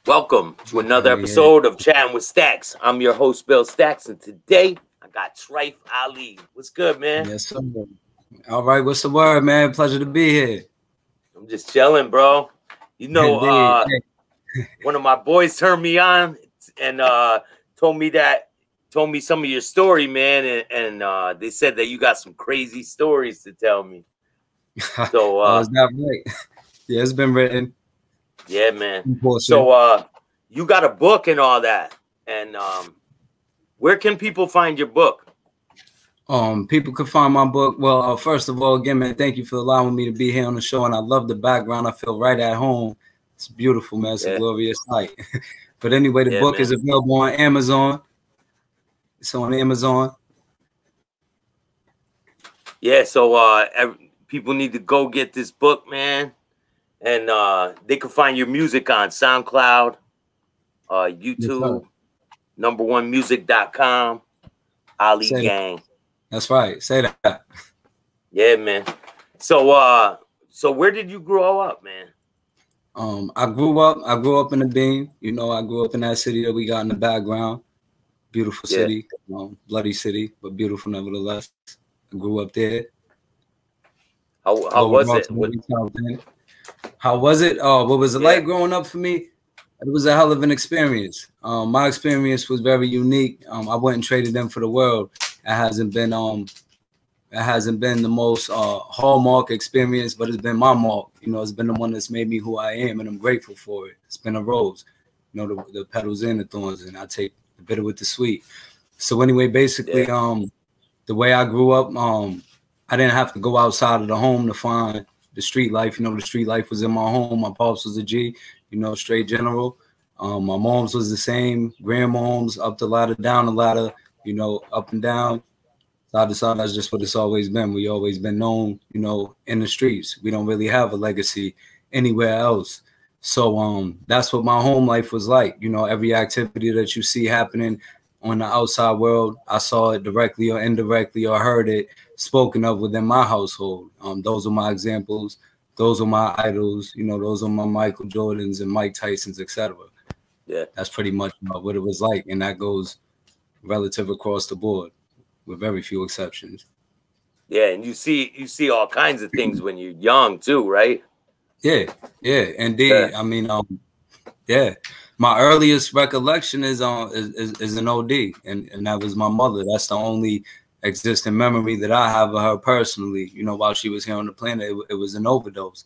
Welcome to another episode of Chatting with Staxx. I'm your host, Bill-Staxx, and today I got Trife Ali. What's good, man? Yes, sir. All right, what's the word, man? Pleasure to be here. I'm just chilling, bro. You know, one of my boys turned me on and told me some of your story, man, and they said that you got some crazy stories to tell me. So, oh, is that right? Yeah, it's been written. Yeah, man. So, you got a book and all that, and where can people find your book? People can find my book. Well, first of all, again, man, thank you for allowing me to be here on the show, and I love the background. I feel right at home. It's beautiful, man. It's a glorious sight. But anyway, the book is available on Amazon. It's on Amazon. Yeah, so people need to go get this book, man. And they can find your music on SoundCloud, YouTube, number1music.com, Ali Gang. That's right. Say that. Yeah, man. So where did you grow up, man? I grew up in the Beam. You know, I grew up in that city that we got in the background. Beautiful city, bloody city, but beautiful nevertheless. I grew up there. How was it? How was it? What was it like growing up for me? It was a hell of an experience. My experience was very unique. I wouldn't trade it in for the world. It hasn't been the most hallmark experience, but it's been my mark. You know, it's been the one that's made me who I am, and I'm grateful for it. It's been a rose, you know, the petals and the thorns, and I take the bitter with the sweet. So anyway, basically, the way I grew up, I didn't have to go outside of the home to find the street life. You know, the street life was in my home. My pops was a G, you know, straight general. My mom's was the same. Grandmom's up the ladder, down the ladder, you know, up and down, side to side. That's just what it's always been. We always been known, you know, in the streets. We don't really have a legacy anywhere else. So that's what my home life was like. You know, every activity that you see happening on the outside world, I saw it directly or indirectly or heard it spoken of within my household. Those are my examples. Those are my idols. You know, those are my Michael Jordans and Mike Tysons, etc. Yeah, that's pretty much what it was like, and that goes relative across the board, with very few exceptions. Yeah, and you see all kinds of things when you're young too, right? Yeah, indeed. I mean, my earliest recollection is an OD, and that was my mother. That's the only existing memory that I have of her personally. You know, while she was here on the planet, it was an overdose.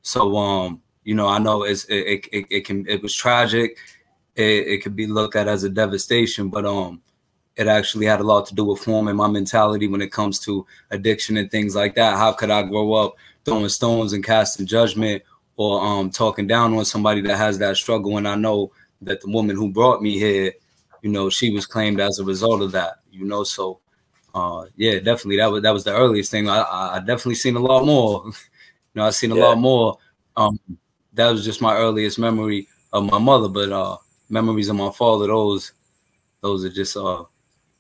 So you know, I know it was tragic. It could be looked at as a devastation, but it actually had a lot to do with forming my mentality when it comes to addiction and things like that. How could I grow up throwing stones and casting judgment or talking down on somebody that has that struggle? And I know that the woman who brought me here, you know, she was claimed as a result of that, you know. So yeah, definitely that was the earliest thing. I definitely seen a lot more. You know, I seen a lot more. That was just my earliest memory of my mother, but memories of my father, those are just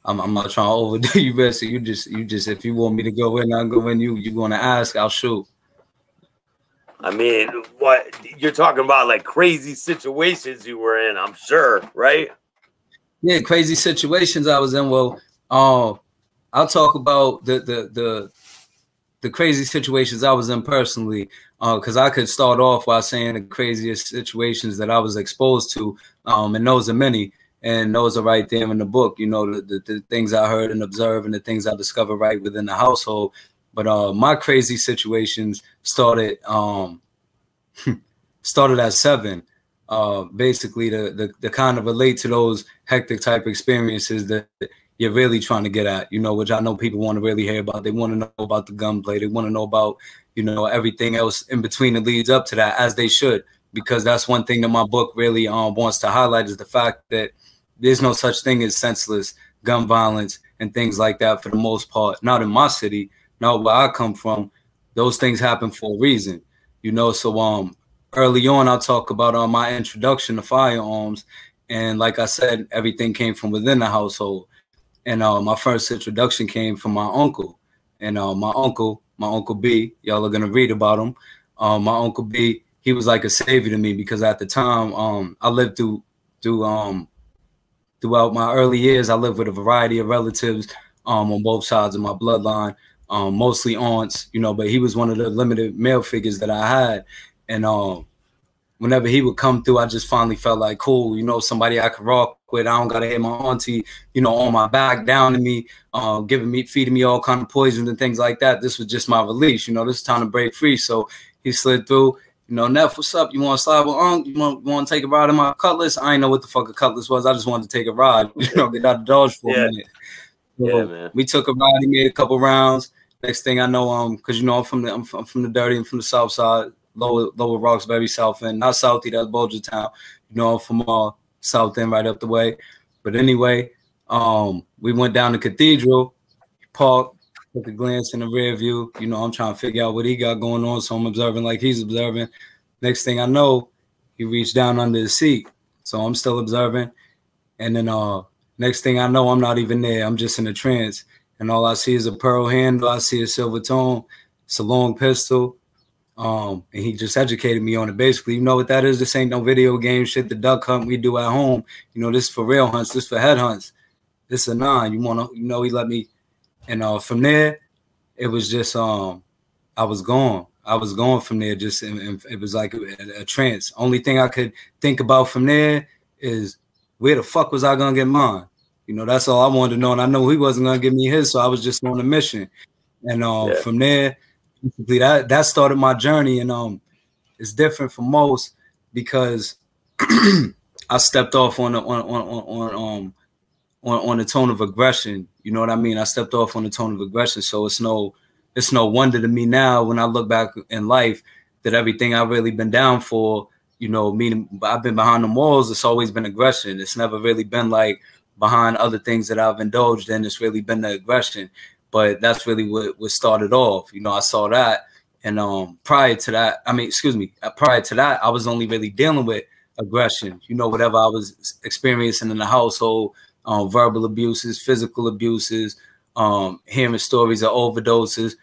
I'm not trying to overdo you, man. So you just if you want me to go in, I'll go in. You want to ask, I'll shoot. I mean, what you're talking about, like crazy situations you were in, I'm sure, right? Yeah, crazy situations I was in. Well, I'll talk about the crazy situations I was in personally, because I could start off by saying the craziest situations that I was exposed to, and those are many. And those are right there in the book, you know, the things I heard and observed and the things I discovered right within the household. But my crazy situations started at 7. Basically, the kind of relate to those hectic type experiences that you're really trying to get at, you know, which I know people want to really hear about. They want to know about the gunplay. They want to know about, you know, everything else in between that leads up to that, as they should, because that's one thing that my book really wants to highlight, is the fact that there's no such thing as senseless gun violence and things like that for the most part. Not in my city, not where I come from. Those things happen for a reason, you know. So early on, I'll talk about my introduction to firearms. And like I said, everything came from within the household. And my first introduction came from my uncle. And my uncle B, y'all are going to read about him. My Uncle B, he was like a savior to me, because at the time, I lived throughout my early years, I lived with a variety of relatives on both sides of my bloodline, mostly aunts, you know, but he was one of the limited male figures that I had. And whenever he would come through, I just finally felt like, cool, you know, somebody I could rock with. I don't got to hit my auntie, you know, on my back, down to me, feeding me all kind of poisons and things like that. This was just my release. You know, this is time to break free. So he slid through. You know, Neff, what's up? You want to slide with Unc? You want to take a ride in my Cutlass? I ain't know what the fuck a Cutlass was. I just wanted to take a ride, you know, get out of Dodge for a minute. So yeah, man. We took a ride. He made a couple rounds. Next thing I know, because you know I'm from the dirty, I'm from the south side, lower Roxbury, south end, not Southie, that's Bulger Town. You know, I'm from south end, right up the way. But anyway, we went down to Cathedral, parked, took a glance in the rear view. You know, I'm trying to figure out what he got going on, so I'm observing like he's observing. Next thing I know, he reached down under the seat, so I'm still observing. And then next thing I know, I'm not even there. I'm just in a trance, and all I see is a pearl handle. I see a silver tone. It's a long pistol. And he just educated me on it. Basically, you know what that is? This ain't no video game shit. The duck hunt we do at home. You know, this is for real hunts. This for head hunts. This a 9. You wanna, you know, he let me. And from there, it was just I was gone. I was gone from there. Just and it was like a trance. Only thing I could think about from there is where the fuck was I gonna get mine? You know, that's all I wanted to know. And I know he wasn't gonna give me his, so I was just on a mission. And from there, that started my journey. And it's different from most because I stepped off on the tone of aggression. You know what I mean? I stepped off on the tone of aggression. So it's no wonder to me now when I look back in life that everything I've really been down for, you know, meaning I've been behind the walls, it's always been aggression. It's never really been like behind other things that I've indulged in. It's really been the aggression. But that's really what started off. You know, I saw that. And prior to that, I was only really dealing with aggression. You know, whatever I was experiencing in the household, verbal abuses, physical abuses, hearing stories of overdoses,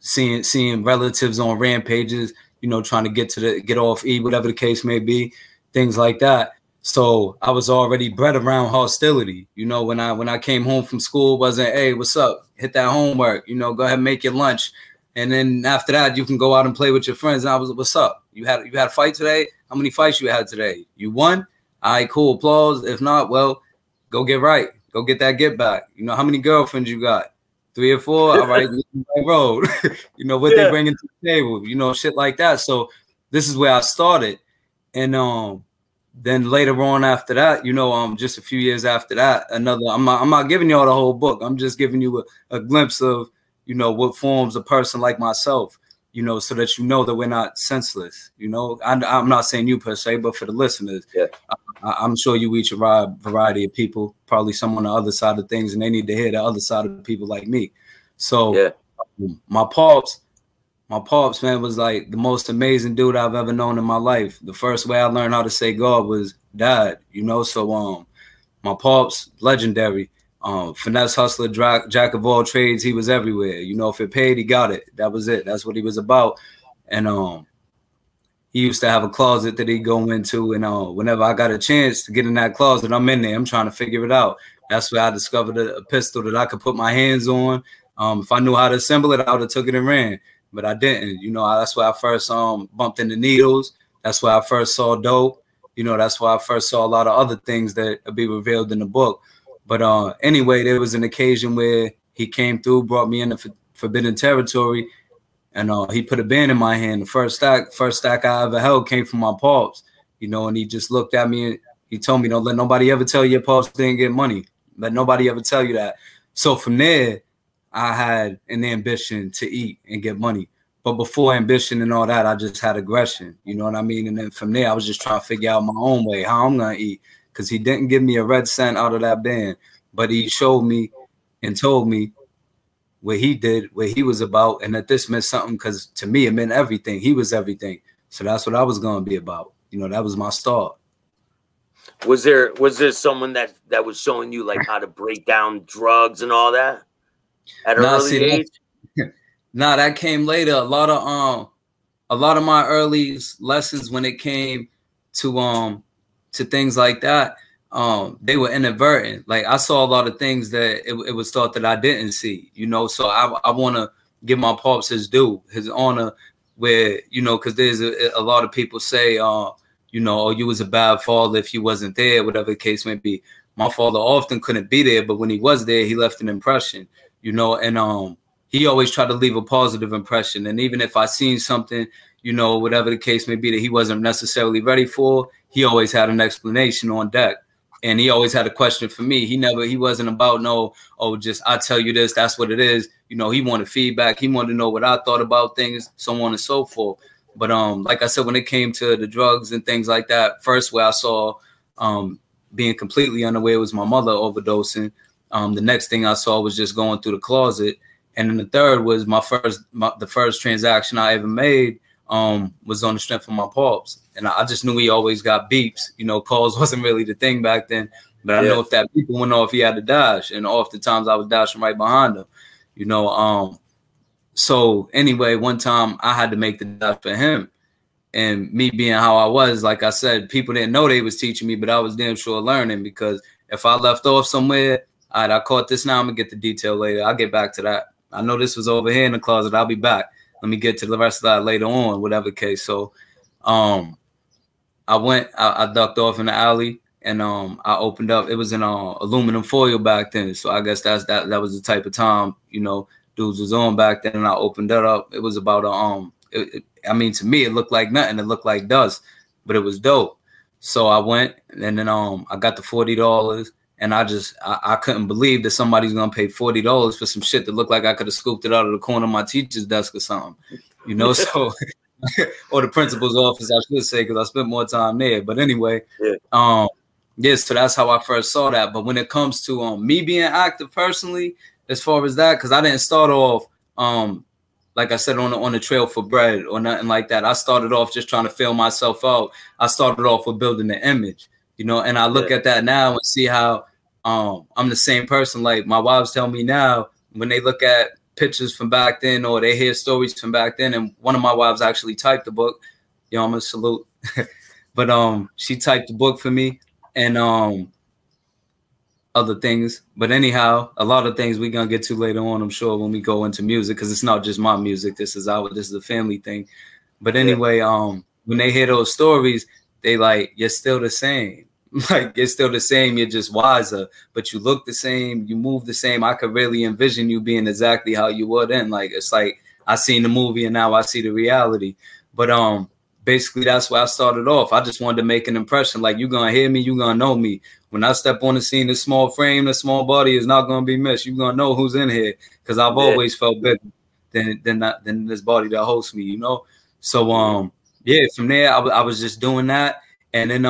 seeing relatives on rampages, you know, trying to get off E, whatever the case may be, things like that. So I was already bred around hostility. You know, when I came home from school, wasn't, hey, what's up? Hit that homework, you know, go ahead and make your lunch. And then after that, you can go out and play with your friends. And I was, what's up? You had a fight today? How many fights you had today? You won? All right, cool, applause. If not, well, go get right. Go get that get back. You know, how many girlfriends you got? 3 or 4? All right, road. You know, what they bring to the table, you know, shit like that. So this is where I started. And then later on after that, you know, just a few years after that, I'm not giving y'all the whole book. I'm just giving you a glimpse of, you know, what forms a person like myself, you know, so that you know that we're not senseless. You know, I'm not saying you per se, but for the listeners, I'm sure you reach a variety of people, probably some on the other side of things, and they need to hear the other side of people like me. So my pops, man, was like the most amazing dude I've ever known in my life. The first way I learned how to say God was Dad, you know. So my pops, legendary, finesse hustler, jack of all trades. He was everywhere. You know, if it paid, he got it. That was it. That's what he was about. And he used to have a closet that he'd go into, and whenever I got a chance to get in that closet, I'm in there. I'm trying to figure it out. That's where I discovered a pistol that I could put my hands on. If I knew how to assemble it, I would have took it and ran. But I didn't. You know, that's where I first bumped into needles. That's where I first saw dope. You know, that's why I first saw a lot of other things that will be revealed in the book. But anyway, there was an occasion where he came through, brought me into forbidden territory, and he put a band in my hand. The first stack I ever held came from my pops. You know, and he just looked at me and he told me, don't let nobody ever tell you your pops didn't get money. Let nobody ever tell you that. So from there, I had an ambition to eat and get money. But before ambition and all that, I just had aggression. You know what I mean? And then from there, I was just trying to figure out my own way, how I'm going to eat. Because he didn't give me a red cent out of that band. But he showed me and told me what he did, what he was about, and that this meant something, because to me, it meant everything. He was everything. So that's what I was going to be about. You know, that was my start. Was there someone that was showing you like how to break down drugs and all that at an early age? Nah, that came later. A lot of a lot of my early lessons when it came to things like that, they were inadvertent. Like I saw a lot of things that it was thought that I didn't see, you know. So I want to give my pops his due, his honor, where, you know, because there's a lot of people say, you know, oh, you was a bad father if you wasn't there, whatever the case may be. My father often couldn't be there, but when he was there, he left an impression, you know, and he always tried to leave a positive impression. And even if I seen something, you know, whatever the case may be that he wasn't necessarily ready for, he always had an explanation on deck. And he always had a question for me. He wasn't about no, oh, just I tell you this, that's what it is. You know, he wanted feedback. He wanted to know what I thought about things, so on and so forth. But like I said, when it came to the drugs and things like that, first where I saw being completely unaware was my mother overdosing. The next thing I saw was just going through the closet. And then the third was the first transaction I ever made was on the strength of my pops. And I just knew he always got beeps. You know, calls wasn't really the thing back then. But I know if that beep went off, he had to dash. And oftentimes I was dashing right behind him. You know, so anyway, one time I had to make the dash for him. And me being how I was, like I said, people didn't know they was teaching me, but I was damn sure learning, because if I left off somewhere, all right, I caught this now, I'm going to get the detail later. I'll get back to that. I know this was over here in the closet. I'll be back. Let me get to the rest of that later on, whatever case. So I ducked off in the alley, and I opened up. It was in aluminum foil back then. So I guess that was the type of time, you know, dudes was on back then. And I opened that up. It was about I mean, to me, it looked like nothing. It looked like dust, but it was dope. So I went, and then I got the $40, and I couldn't believe that somebody's gonna pay $40 for some shit that looked like I could have scooped it out of the corner of my teacher's desk or something, you know. So, or the principal's office, I should say, because I spent more time there. But anyway, so that's how I first saw that. But when it comes to me being active personally, as far as that, because I didn't start off like I said, on the trail for bread or nothing like that. I started off just trying to fill myself out. I started off with building an image, you know, and I look at that now and see how I'm the same person. Like my wives tell me now, when they look at pictures from back then or they hear stories from back then, and one of my wives actually typed the book. You know, I'm gonna salute. But she typed the book for me, and other things. But anyhow, a lot of things we're gonna get to later on, I'm sure, when we go into music, because it's not just my music. This is a family thing. But anyway, when they hear those stories, they like, you're still the same. Like, you're still the same, you're just wiser, but you look the same, you move the same. I could really envision you being exactly how you were then. Like, it's like I seen the movie and now I see the reality. But basically that's where I started off. I just wanted to make an impression. Like, you're gonna hear me, you're gonna know me. When I step on the scene, the small frame, the small body is not gonna be missed. You're gonna know who's in here, because I've always felt bigger than this body that hosts me, you know. So yeah, from there I was just doing that. And then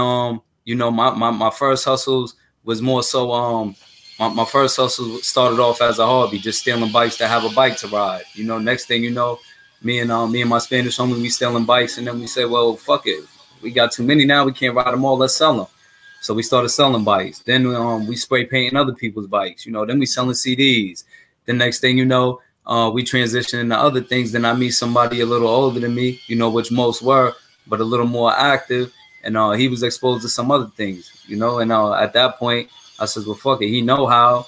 you know, my first hustles was more so my first hustles started off as a hobby, just stealing bikes to have a bike to ride. You know, next thing you know, me and my Spanish homie, we stealing bikes, and then we say, well, fuck it, we got too many now, we can't ride them all, let's sell them. So we started selling bikes. Then we spray painting other people's bikes, you know. Then we selling CDs. The next thing you know, we transition into other things. Then I meet somebody a little older than me, you know, which most were, but a little more active. And he was exposed to some other things, you know. And at that point, I said, well, fuck it. He know how,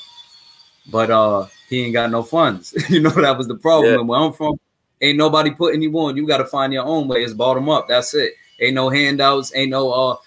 but he ain't got no funds. You know, that was the problem. And where I'm from, ain't nobody putting you on. You got to find your own way. It's bottom up. That's it. Ain't no handouts. Ain't no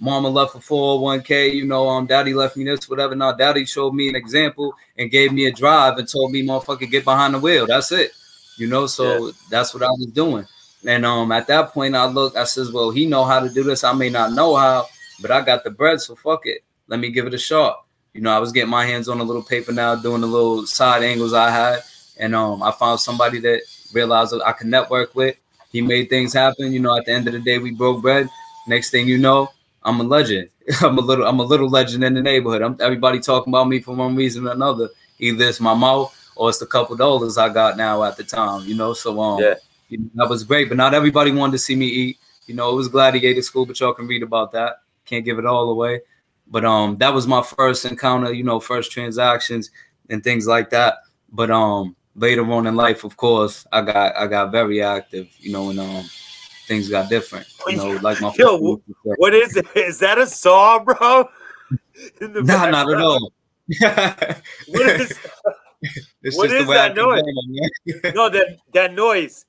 mama left for 401k, you know, daddy left me this, whatever. Now, daddy showed me an example and gave me a drive and told me, motherfucker, get behind the wheel. That's it. You know, so that's what I was doing. And at that point, I says, well, he know how to do this. I may not know how, but I got the bread, so fuck it. Let me give it a shot. You know, I was getting my hands on a little paper now, doing the little side angles I had. And I found somebody that realized that I could network with. He made things happen. You know, at the end of the day, we broke bread. Next thing you know, I'm a legend. I'm a little legend in the neighborhood. Everybody talking about me for one reason or another. Either it's my mouth or it's the couple dollars I got now at the time, you know. So you know, that was great. But not everybody wanted to see me eat. You know, it was gladiator school, but y'all can read about that. Can't give it all away. But that was my first encounter, you know, first transactions and things like that. But later on in life, of course, I got very active, you know, and things got different. You know, like my yo, what is it? Is that a saw, bro? Nah, not at all. What is? It's what just is the way that I noise? can No, that noise.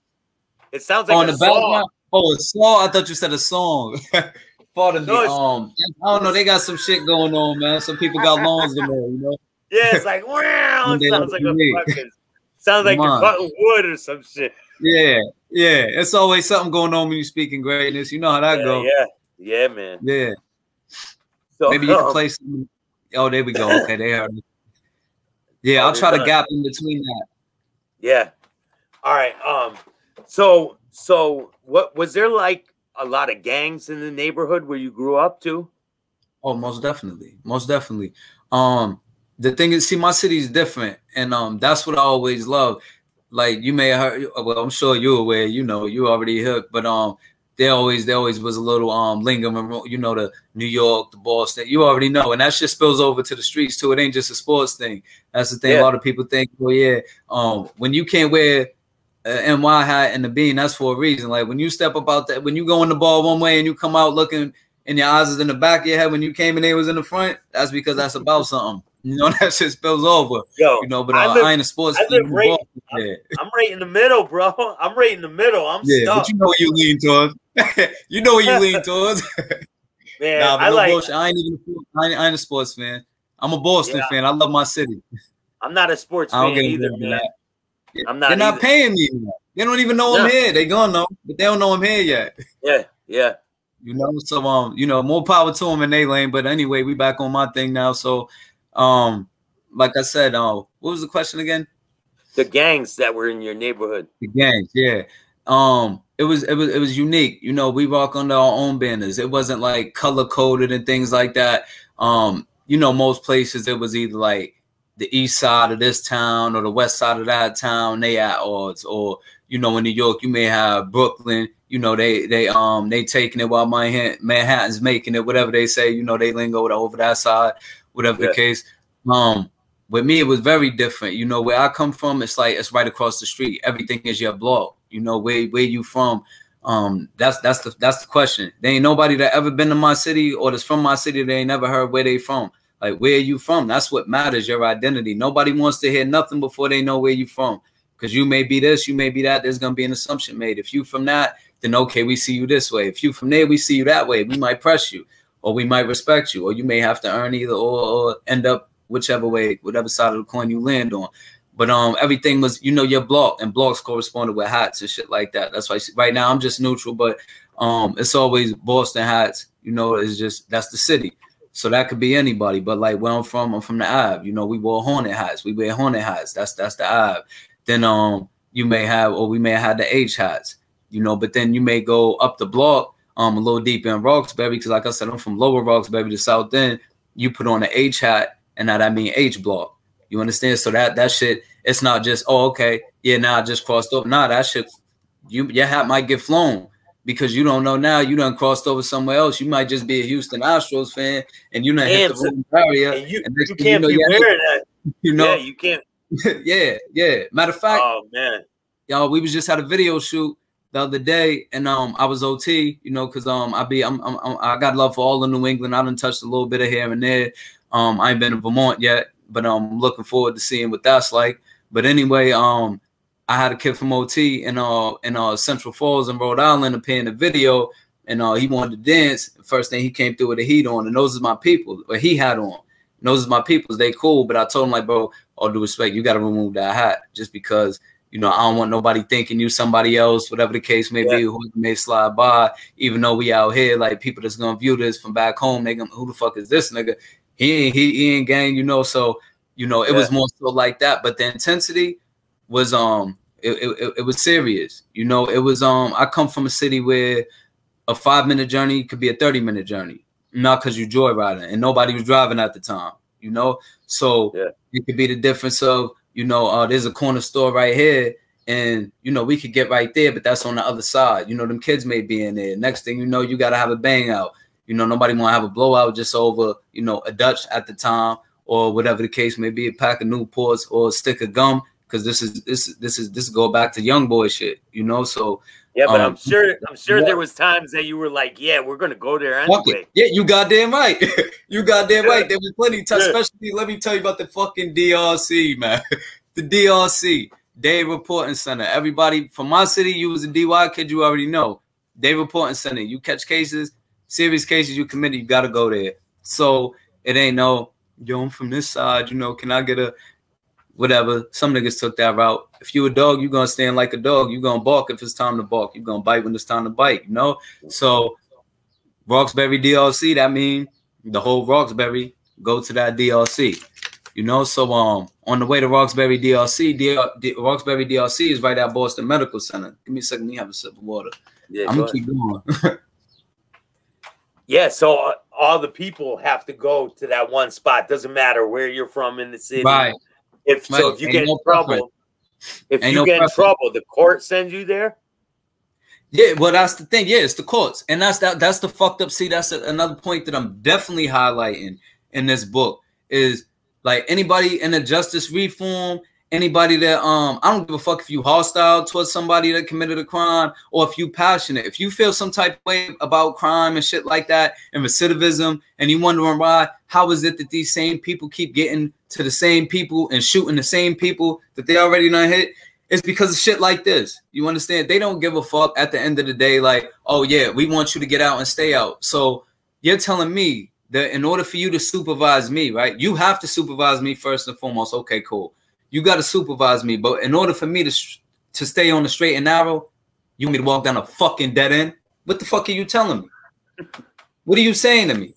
It sounds like on a the saw. background. Oh, a song? I thought you said a song. Pardon me. No, I don't know. They got some shit going on, man. Some people got lawns to mow, you know. yeah, it's like wow. It sounds like a fucking. Sounds like you're cutting wood or some shit. Yeah, yeah. It's always something going on when you're speaking greatness. You know how that go. Yeah, man. Yeah. So maybe you can play some. Oh, there we go. Okay, they are. Yeah, I'll try to gap in between that. Yeah. All right. So what was there like a lot of gangs in the neighborhood where you grew up too? Oh, most definitely. Most definitely. The thing is, see, my city is different, and that's what I always love. Like you may have heard, well, I'm sure you're aware, you know, you already hooked, but there always was a little lingering, you know, the New York, the Boston, you already know, and that shit spills over to the streets too. It ain't just a sports thing. That's the thing. Yeah. A lot of people think, well, yeah, when you can't wear an NY hat and the bean, that's for a reason. Like when you step up out that, when you go in the ball one way and you come out looking and your eyes is in the back of your head when you came in there was in the front, that's because that's about something. You know, that shit spills over. Yo, you know, but I ain't a sports fan. I'm right in the middle, bro. I'm right in the middle. I'm stuck. But you know what you lean towards. You know what you lean towards. Man, nah, but no bullshit. I ain't a sports fan. I'm a Boston fan. I love my city. I'm not a sports fan either, man. I'm not. They're not paying me. They don't even know I'm here. They gonna know, but they don't know I'm here yet. Yeah. You know, so you know, more power to them in their lane. But anyway, we back on my thing now. So, like I said, what was the question again? The gangs that were in your neighborhood. The gangs, yeah. It was unique. You know, we rock under our own banners. It wasn't like color coded and things like that. You know, most places it was either like the east side of this town or the west side of that town, they at odds. Or, you know, in New York, you may have Brooklyn, you know, they taking it while Manhattan's making it, whatever they say, you know, they lingo over that side, whatever the case. With me, it was very different. You know, where I come from, it's like it's right across the street. Everything is your block. You know, where you from? That's the question. There ain't nobody that ever been to my city or that's from my city. They ain't never heard where they from. Like, where are you from? That's what matters, your identity. Nobody wants to hear nothing before they know where you from. Because you may be this, you may be that. There's going to be an assumption made. If you from that, then okay, we see you this way. If you from there, we see you that way. We might press you or we might respect you or you may have to earn either or end up whichever way, whatever side of the coin you land on. But everything was, you know, your block and blocks corresponded with hats and shit like that. That's why right now I'm just neutral, but it's always Boston hats. You know, it's just that's the city. So that could be anybody. But like where I'm from the Ave. You know, we wore Hornet hats. We wear Hornet hats. That's the Ave. Then you may have, or we may have had the H hats. You know, but then you may go up the block a little deeper in Roxbury because, like I said, I'm from Lower Roxbury to South End. You put on the H hat, and now that mean H block. You understand? So that shit, it's not just, oh, okay, yeah, now I just crossed over. Nah, that shit, your hat might get flown because you don't know now. You done crossed over somewhere else. You might just be a Houston Astros fan, and you done hit the wrong barrier. And you can't be wearing that. You know? Yeah, you can't. yeah. Matter of fact, oh man, y'all, we was just had a video shoot the other day, and I was OT, you know, because I got love for all of New England. I done touched a little bit of here and there. I ain't been to Vermont yet, but I'm looking forward to seeing what that's like. But anyway, I had a kid from OT in Central Falls in Rhode Island appearing in the video, and he wanted to dance. First thing he came through with the heat on, and those is my people. Or he had on. And those is my peoples. They cool, but I told him like, bro, all due respect, you got to remove that hat just because. You know, I don't want nobody thinking you somebody else, whatever the case may be, who may slide by, even though we out here, like people that's gonna view this from back home, they gonna, who the fuck is this nigga? He ain't gang, you know. So, you know, it was more so like that. But the intensity was it was serious. You know, it was I come from a city where a 5-minute journey could be a 30-minute journey, not because you joyriding and nobody was driving at the time, you know. So it could be the difference of, you know, there's a corner store right here, and, you know, we could get right there, but that's on the other side. You know, them kids may be in there. Next thing you know, you got to have a bang out. You know, nobody want to have a blowout just over, you know, a Dutch at the time or whatever the case may be, a pack of Newports or a stick of gum, because this is go back to young boy shit, you know. So Yeah, but I'm sure there was times that you were like, yeah, we're gonna go there anyway. Yeah, you goddamn right. You goddamn right. There was plenty of time, especially let me tell you about the fucking DRC, man. The DRC, Day Reporting Center. Everybody from my city, you was a DY kid, you already know. Day Reporting Center. You catch cases, serious cases you committed, you gotta go there. So it ain't no, yo, I'm from this side, you know, can I get a whatever? Some niggas took that route. If you a dog, you gonna stand like a dog. You gonna bark if it's time to bark. You gonna bite when it's time to bite, you know? So Roxbury DRC, that mean the whole Roxbury go to that DRC. You know, so on the way to Roxbury DRC, Roxbury DRC is right at Boston Medical Center. Give me a second, let me have a sip of water. Yeah, I'm gonna keep going. Yeah, so all the people have to go to that one spot. Doesn't matter where you're from in the city. Right. If you get in trouble, the court sends you there. Yeah, well, that's the thing. Yeah, it's the courts, and that's the fucked up. See, that's another point that I'm definitely highlighting in this book is like anybody in the justice reform, anybody that I don't give a fuck if you hostile towards somebody that committed a crime or if you passionate. If you feel some type of way about crime and shit like that and recidivism, and you wondering why, how is it that these same people keep getting to the same people and shooting the same people that they already done hit? It's because of shit like this. You understand? They don't give a fuck at the end of the day. Like, oh yeah, we want you to get out and stay out. So you're telling me that in order for you to supervise me, right? You have to supervise me first and foremost. Okay, cool. You got to supervise me. But in order for me to stay on the straight and narrow, you want me to walk down a fucking dead end? What the fuck are you telling me? What are you saying to me?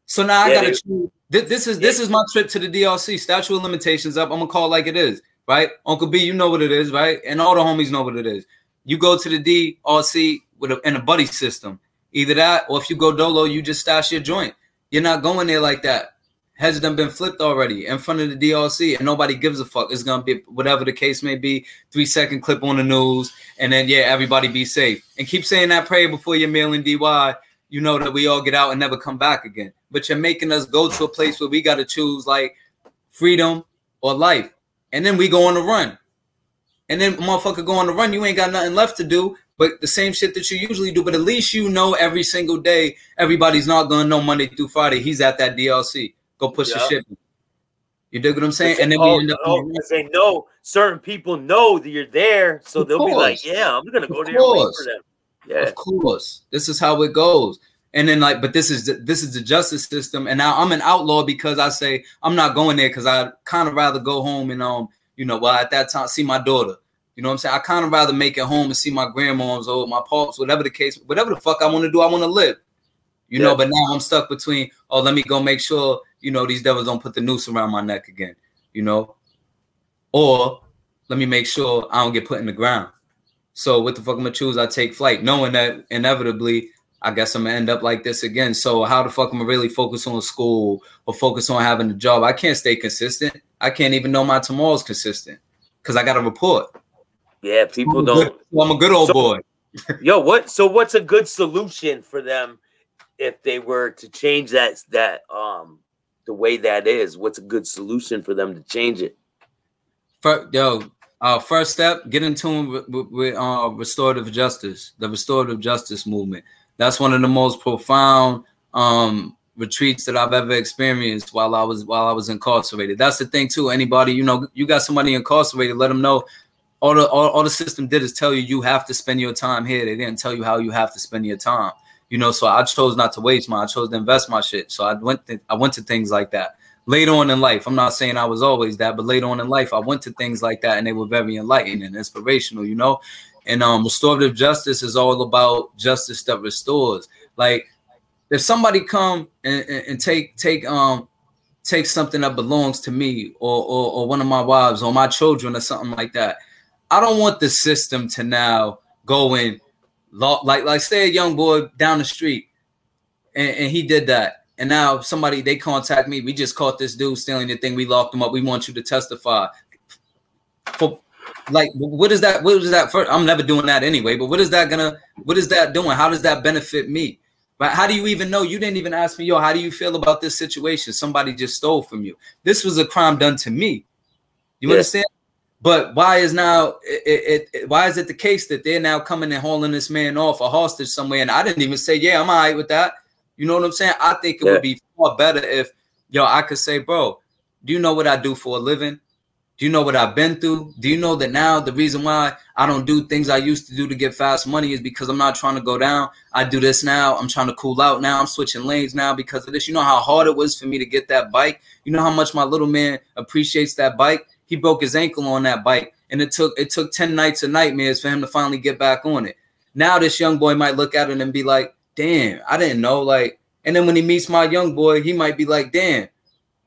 So now I got to choose. This is my trip to the DRC. Statute of limitations up. I'm going to call it like it is. Right? Uncle B, you know what it is, right? And all the homies know what it is. You go to the DRC in a buddy system. Either that, or if you go dolo, you just stash your joint. You're not going there like that. Heads done been flipped already in front of the DRC, and nobody gives a fuck. It's going to be, whatever the case may be, 3-second clip on the news, and then, yeah, everybody be safe. And keep saying that prayer before you're mailing DY, you know that we all get out and never come back again. But you're making us go to a place where we got to choose, like, freedom or life. And then we go on the run. And then motherfucker go on the run. You ain't got nothing left to do but the same shit that you usually do. But at least you know every single day everybody's not going to know Monday through Friday. He's at that DLC. Go push the shit. You dig what I'm saying? And then we end up saying no. Certain people know that you're there. So they'll be like, yeah, I'm going to go there and wait for them. Yeah. Of course. This is how it goes. And then like, but this is the justice system. And now I'm an outlaw because I say I'm not going there because I kind of rather go home and you know, well, at that time see my daughter. You know what I'm saying? I kind of rather make it home and see my grandmoms or my pops, whatever the case, whatever the fuck I want to do, I want to live. You know, but now I'm stuck between, oh, let me go make sure, you know, these devils don't put the noose around my neck again, you know? Or let me make sure I don't get put in the ground. So what the fuck I'm gonna choose? I take flight, knowing that inevitably I guess I'm gonna end up like this again. So how the fuck am I really focus on school or focus on having a job? I can't stay consistent. I can't even know my tomorrow's consistent because I got a report. Yeah, people don't. I'm a good old boy. Yo, what's a good solution for them if they were to change that the way that is? What's a good solution for them to change it? First step, get in tune with restorative justice, the restorative justice movement. That's one of the most profound retreats that I've ever experienced while I was incarcerated. That's the thing too. Anybody, you know, you got somebody incarcerated, let them know. All the system did is tell you have to spend your time here. They didn't tell you how you have to spend your time. You know, so I chose not to waste mine. I chose to invest my shit. So I went to things like that. Later on in life, I'm not saying I was always that, but later on in life, I went to things like that, and they were very enlightening and inspirational, you know? And restorative justice is all about justice that restores. Like, if somebody come and take something that belongs to me or one of my wives or my children or something like that, I don't want the system to now go in, like say a young boy down the street, and he did that. And now they contact me. We just caught this dude stealing the thing. We locked him up. We want you to testify. For like, what is that? What is that for? I'm never doing that anyway. But what is that doing? How does that benefit me? Right? How do you even know? You didn't even ask me, yo, how do you feel about this situation? Somebody just stole from you. This was a crime done to me. You understand? But why is now why is it the case that they're now coming and hauling this man off a hostage somewhere? And I didn't even say, yeah, I'm all right with that. You know what I'm saying? I think it would be far better if, yo, I could say, bro, do you know what I do for a living? Do you know what I've been through? Do you know that now the reason why I don't do things I used to do to get fast money is because I'm not trying to go down. I do this now. I'm trying to cool out now. I'm switching lanes now because of this. You know how hard it was for me to get that bike? You know how much my little man appreciates that bike? He broke his ankle on that bike, and it took 10 nights of nightmares for him to finally get back on it. Now this young boy might look at it and be like, damn, I didn't know. Like, and then when he meets my young boy, he might be like, damn.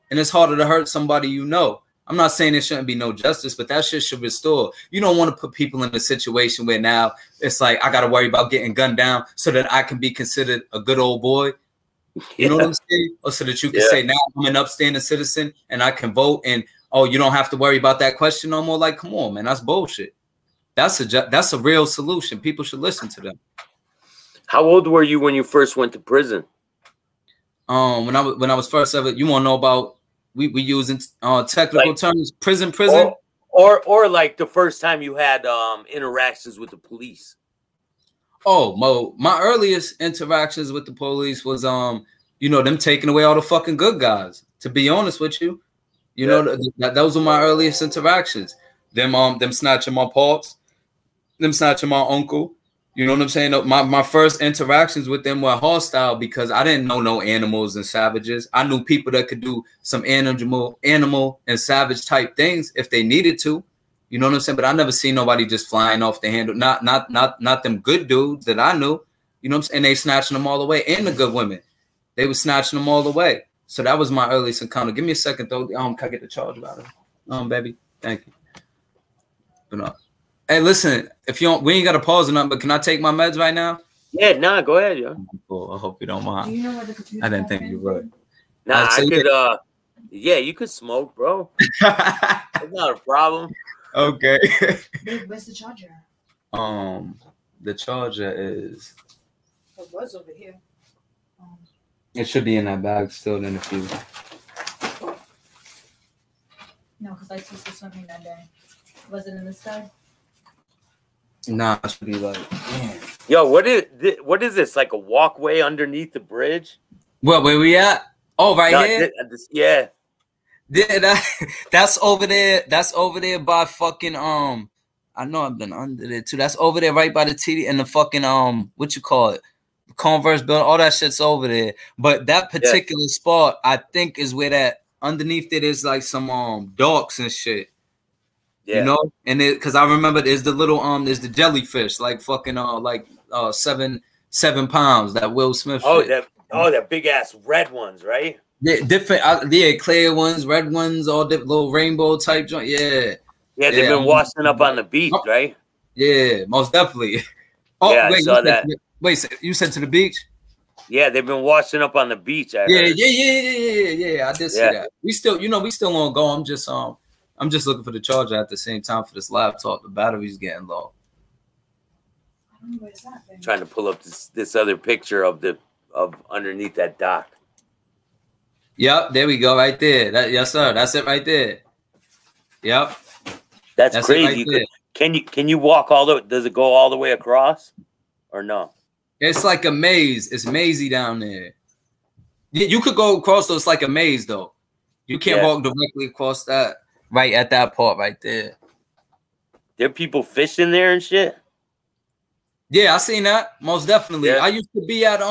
And it's harder to hurt somebody you know. I'm not saying there shouldn't be no justice, but that shit should restore. You don't want to put people in a situation where now it's like, I got to worry about getting gunned down so that I can be considered a good old boy. You know what I'm saying? Or so that you can say, now I'm an upstanding citizen and I can vote, and oh, you don't have to worry about that question no more. Like, come on, man, that's bullshit. That's a real solution. People should listen to them. How old were you when you first went to prison? When I was first ever, you want to know about, we using technical terms, prison, or like the first time you had interactions with the police. Oh, my earliest interactions with the police was you know, them taking away all the fucking good guys. To be honest with you, you know, those were my earliest interactions. Them snatching my pops, them snatching my uncle. You know what I'm saying? My first interactions with them were hostile because I didn't know no animals and savages. I knew people that could do some animal and savage type things if they needed to. You know what I'm saying? But I never seen nobody just flying off the handle. Not them good dudes that I knew. You know what I'm saying? And they snatching them all away. And the good women, they were snatching them all away. So that was my earliest encounter. Give me a second though. Can I get the charge about it? Baby, thank you. But no. Hey, listen, if you don't, we ain't got to pause or nothing, but can I take my meds right now? Yeah, nah, go ahead, yo. Cool. I hope you don't mind. Do you know where the computer I didn't think you would. Nah, I could, yeah, you could smoke, bro. It's not a problem. Okay. Where's the charger? The charger is. It was over here. It should be in that bag still in a few. No, because I took swimming that day. Was it in this bag? Nah, it should be like, damn. Yo, what is this? Like a walkway underneath the bridge? What, where we at? Oh, right here? Yeah. That's over there. That's over there by fucking I know I've been under there too. That's over there right by the TD and the fucking what you call it? Converse building. All that shit's over there. But that particular spot, I think, is where that underneath it is like some docks and shit. Yeah. You know, and because I remember there's the little there's the jellyfish, like fucking 7 pounds, that Will Smith shit. That big ass red ones, right? Yeah, different. Clear ones, red ones, all different little rainbow type joint. Yeah, they've been washing up on the beach, right? Yeah, most definitely. Oh, yeah, wait, I saw that. Wait, you said to the beach? Yeah, they've been washing up on the beach. Yeah. I did see that. We still on go. I'm just looking for the charger at the same time for this laptop. The battery's getting low. I don't know where it's at, baby. Trying to pull up this other picture of underneath that dock. Yep, there we go, right there. Yes, sir. That's it right there. Yep. That's crazy. Can you walk all the? Does it go all the way across, or no? It's like a maze. It's mazy down there. You could go across, though. It's like a maze, though. You can't walk directly across that. Right at that part, right there. There are people fishing there and shit. Yeah, I seen that. Most definitely. Yeah. I used to be at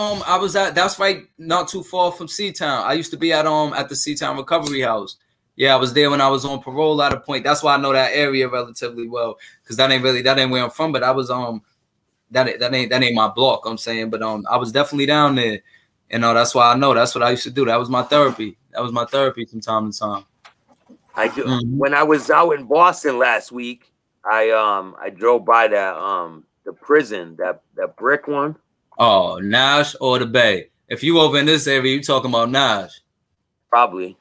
that's right, not too far from C-Town. I used to be at the C-Town Recovery House. Yeah, I was there when I was on parole at a point. That's why I know that area relatively well. Because that ain't where I'm from, but I was that ain't my block, I'm saying. But I was definitely down there. You know, that's why I know. That's what I used to do. That was my therapy. From time to time. I do. When I was out in Boston last week, I drove by that the prison, that brick one. Oh, Nash or the Bay? If you over in this area, you talking about Nash? Probably.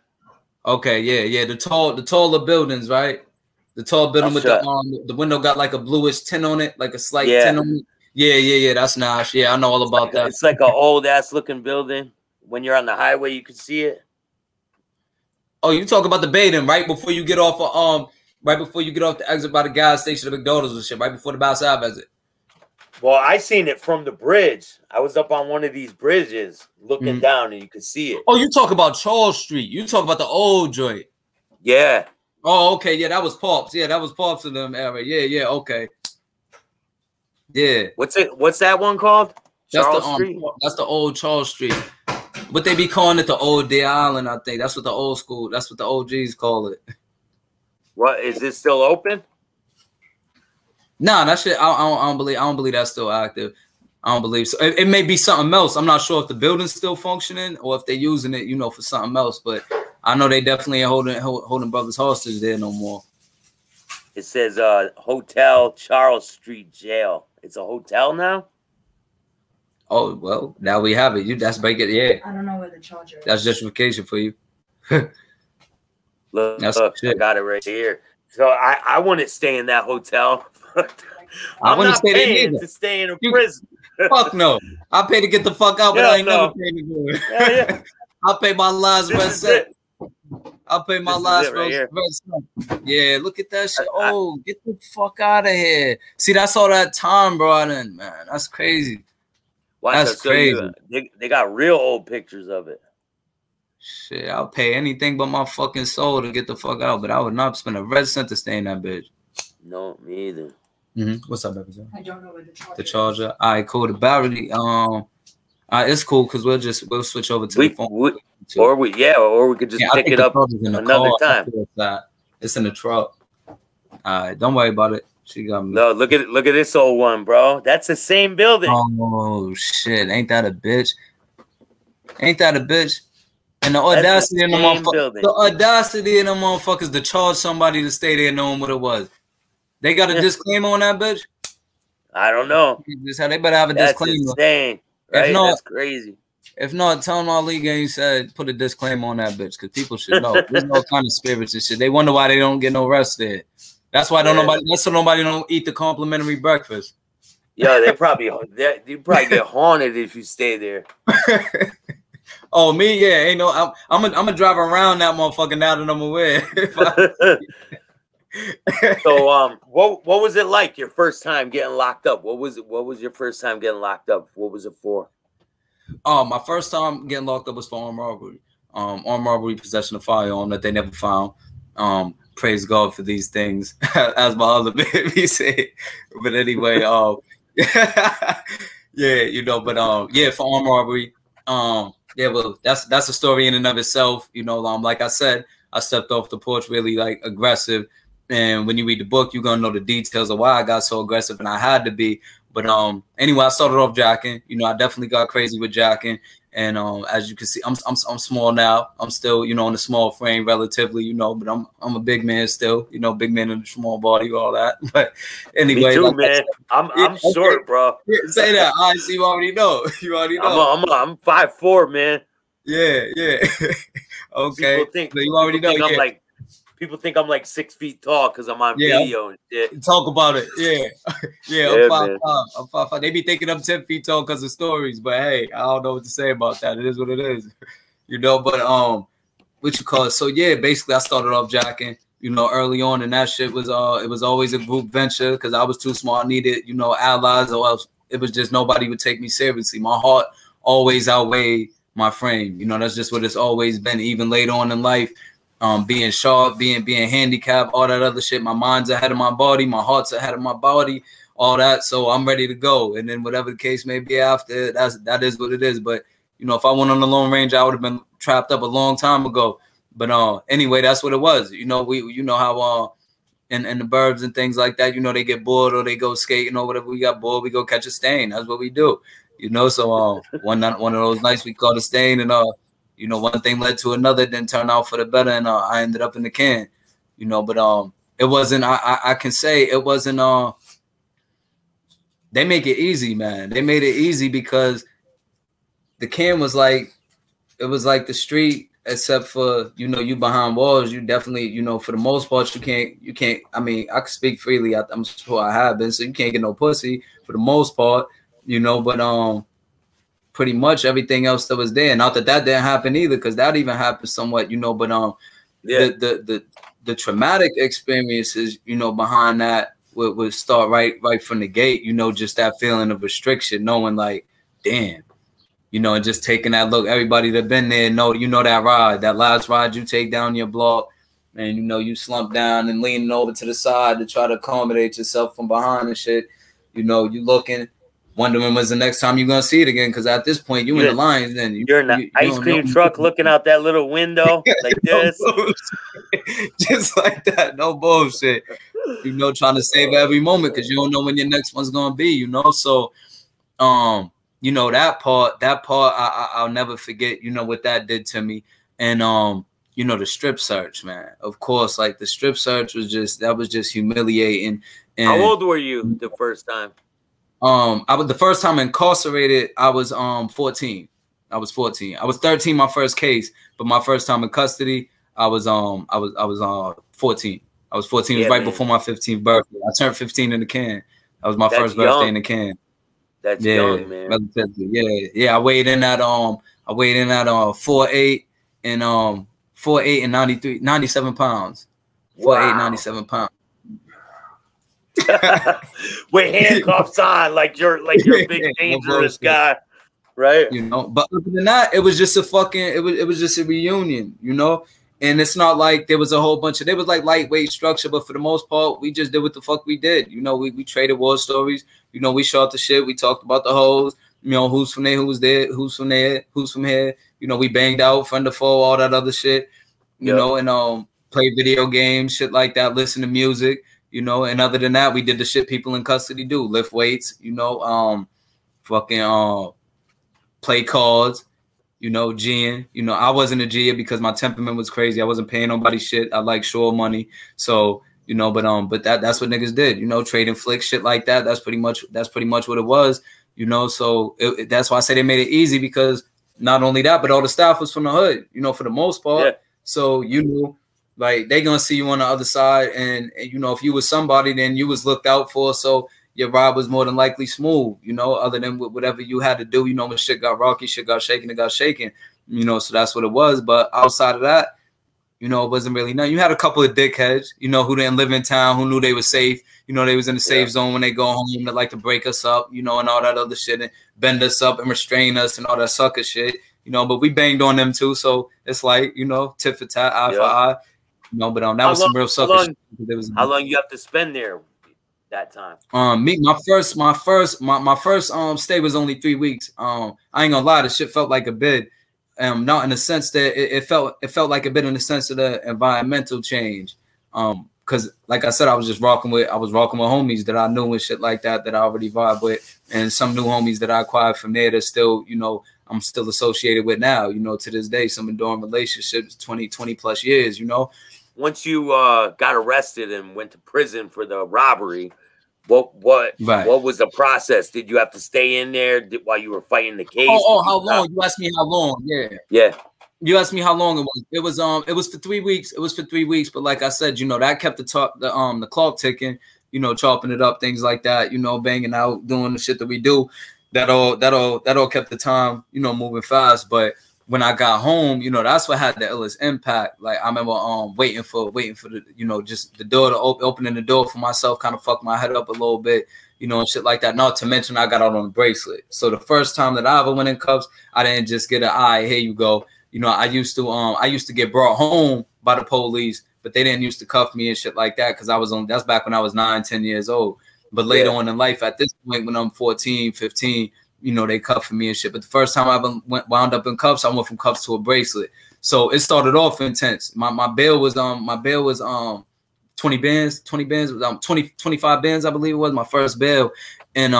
Okay, yeah. The taller buildings, right? The tall building with the window got like a bluish tint on it, like a slight tint on it. Yeah. That's Nash. Yeah, I know all about that. It's like an old ass looking building. When you're on the highway, you can see it. Oh, you talk about the Bay then, right before you get off of right before you get off the exit by the gas station, the McDonald's and shit, right before the bow side exit. Well, I seen it from the bridge. I was up on one of these bridges looking down, and you could see it. Oh, you talk about Charles Street. You talk about the old joint. Yeah. Oh, okay. Yeah, that was Pops. Yeah, that was Pops in them era. Yeah, okay. Yeah. What's that one called? Charles Street? That's the old Charles Street. But they be calling it the old Deer Island, I think. That's what the old school, that's what the OGs call it. What, is it still open? Nah, that shit, I don't believe that's still active. I don't believe so. It may be something else. I'm not sure if the building's still functioning or if they're using it, you know, for something else. But I know they definitely ain't holding brothers hostage there no more. It says Hotel Charles Street Jail. It's a hotel now? Oh, well, now we have it. That's break it, yeah. I don't know where the charger is. That's justification for you. Look, I got it right here. So I wouldn't stay in that hotel. I'm not paying to stay in a prison. Fuck no. I pay to get the fuck out, but I ain't never paying to do it. Yeah. I pay my last red cent. I pay my last red cent. Yeah, look at that shit. Oh, get the fuck out of here. See, that's all that time brought in, man. That's crazy. That's crazy. They got real old pictures of it. Shit, I'll pay anything but my fucking soul to get the fuck out, but I would not spend a red cent to stay in that bitch. No, me either. What's up, baby? I don't know where the charger. The charger. All right, cool. The battery. It's cool because we'll switch over to the phone. Or we could just pick it up another time. It's in the truck. All right, don't worry about it. She got me. No, look at this old one, bro. That's the same building. Oh shit! Ain't that a bitch? Ain't that a bitch? And the audacity in the motherfuckers. The audacity in the motherfuckers to charge somebody to stay there knowing what it was. They got a disclaimer on that bitch? I don't know. They better have a disclaimer. That's insane. Right? That's crazy. If not, tell them Ali Gang said put a disclaimer on that bitch because people should know. There's no kind of spirits and shit. They wonder why they don't get no rest there. That's why nobody don't eat the complimentary breakfast. Yeah, you probably get haunted if you stay there. Oh, me? Yeah, ain't no. I'm gonna drive around that motherfucker now that I'm aware. So, what was it like your first time getting locked up? What was your first time getting locked up? What was it for? My first time getting locked up was for armed robbery. Armed robbery, possession of firearm that they never found. Praise God for these things, as my other baby said. But anyway, yeah, you know. But yeah, for armed robbery. Yeah, well, that's a story in and of itself. You know, like I said, I stepped off the porch really like aggressive. And when you read the book, you're gonna know the details of why I got so aggressive, and I had to be. But anyway, I started off jacking. You know, I definitely got crazy with jacking. And as you can see, I'm small now. I'm still, you know, in a small frame relatively, you know, but I'm a big man still, you know, big man in a small body, all that. But anyway, me too, man. I'm short, bro. Yeah, say that. I see. You already know. You already know. I'm 5'4", man. Yeah. Okay. You already know. People think I'm like 6 feet tall because I'm on video and shit. Talk about it. Yeah. I'm 5'5". I'm 5'5". They be thinking I'm 10 feet tall because of stories, but hey, I don't know what to say about that. It is what it is. You know, but what you call it? So yeah, basically I started off jacking, you know, early on, and that shit was it was always a group venture because I was too small. I needed, you know, allies, or else it was just nobody would take me seriously. My heart always outweighed my frame. You know, that's just what it's always been, even later on in life. Being sharp, being handicapped, all that other shit. My mind's ahead of my body, my heart's ahead of my body, all that. So I'm ready to go. And then whatever the case may be after, that is what it is. But you know, if I went on the Lone Ranger, I would have been trapped up a long time ago. But anyway, that's what it was. You know, you know how in the burbs and things like that, you know, they get bored or they go skating or whatever. We got bored, we go catch a stain. That's what we do. You know, so one of those nights we caught a stain, and you know, one thing led to another, then turned out for the better, and I ended up in the can, you know. But it wasn't. I can say it wasn't. They make it easy, man. They made it easy because the can was like, it was like the street, except for, you know, you behind walls. You definitely, you know, for the most part, you can't. I mean, I can speak freely. I'm sure I have been, so you can't get no pussy for the most part, you know. But pretty much everything else that was there. Not that didn't happen either, because that even happened somewhat, you know. But the the traumatic experiences, you know, behind that would start right from the gate. You know, just that feeling of restriction, knowing like, damn, you know, and just taking that look. Everybody that been there know, you know, that last ride you take down your block, and you know you slump down and leaning over to the side to try to accommodate yourself from behind and shit. You know, you looking, wondering when's the next time you're gonna see it again. Because at this point, you in the lines, then you're in the ice cream truck looking out that little window like this, just like that. No bullshit. You know, trying to save every moment because you don't know when your next one's gonna be. You know, so you know, that part I'll never forget. You know what that did to me, and you know, the strip search, man. Of course, like the strip search was just humiliating. And how old were you the first time? I was the first time incarcerated. I was 14. I was 14. I was 13 my first case, but my first time in custody, I was 14. I was 14. It was right before my 15th birthday. I turned 15 in the can. That was my first birthday in the can. That's young, man. Yeah. I weighed in at 4'8" and 4'8" and 97 pounds. 4'8", 97 pounds. With handcuffs on, like you're a big dangerous guy, right? You know, but other than that, it was just a it was just a reunion, you know. And it's not like there was a whole bunch of, there was like lightweight structure, but for the most part, we just did what the fuck we did. You know, we traded war stories. You know, we shot the shit. We talked about the hoes. You know, who's from there, who's there, who's from there, who's from here. You know, we banged out, friend of foe, all that other shit. You know, and play video games, shit like that. Listen to music. You know, and other than that, we did the shit people in custody do: lift weights. You know, play cards. You know, G'ing. You know, I wasn't a G'er because my temperament was crazy. I wasn't paying nobody shit. I like sure money. So, you know, but that's what niggas did. You know, trading flicks, shit like that. That's pretty much what it was. You know, so that's why I say they made it easy, because not only that, but all the staff was from the hood. You know, for the most part. Yeah. So you know, like they gonna see you on the other side, and you know, if you was somebody, then you was looked out for. So your ride was more than likely smooth, you know, other than whatever you had to do. You know, when shit got rocky, shit got shaken, it got shaken, you know, so that's what it was. But outside of that, you know, it wasn't really nothing. You had a couple of dickheads, you know, who didn't live in town, who knew they were safe. You know, they was in the safe zone when they go home, that like to break us up, you know, and all that other shit, and bend us up and restrain us and all that sucker shit, you know, but we banged on them too. So it's like, you know, tit for tat, eye for eye, you know, but that was some real sucker shit. How long you have to spend there? That time, my first stay was only 3 weeks. I ain't gonna lie, the shit felt like a bid. Not in the sense that it felt like a bit in the sense of the environmental change. Because like I said, I was rocking with homies that I knew and shit like that I already vibe with, and some new homies that I acquired from there that still, you know, I'm still associated with now, you know, to this day. Some enduring relationships, 20 plus years, you know. Once you got arrested and went to prison for the robbery, what was the process? Did you have to stay in there while you were fighting the case? How long? You asked me how long? Yeah. You asked me how long it was. It was for 3 weeks. It was for 3 weeks. But like I said, you know, that kept the clock ticking. You know, chopping it up, things like that. You know, banging out, doing the shit that we do. That all kept the time, you know, moving fast. But when I got home, you know, that's what had the illest impact. Like I remember waiting for the, you know, just the door to opening the door for myself, kind of fucked my head up a little bit, you know, and shit like that. Not to mention I got out on a bracelet. So the first time that I ever went in cuffs, I didn't just get here you go. You know, I used to get brought home by the police, but they didn't used to cuff me and shit like that, because that's back when I was 9, 10 years old. But later on in life, at this point, when I'm 14, 15, you know, they cuffed me and shit. But the first time I ever wound up in cuffs, I went from cuffs to a bracelet. So it started off intense. My bail was 20 bands, 25 bands, I believe it was my first bail. And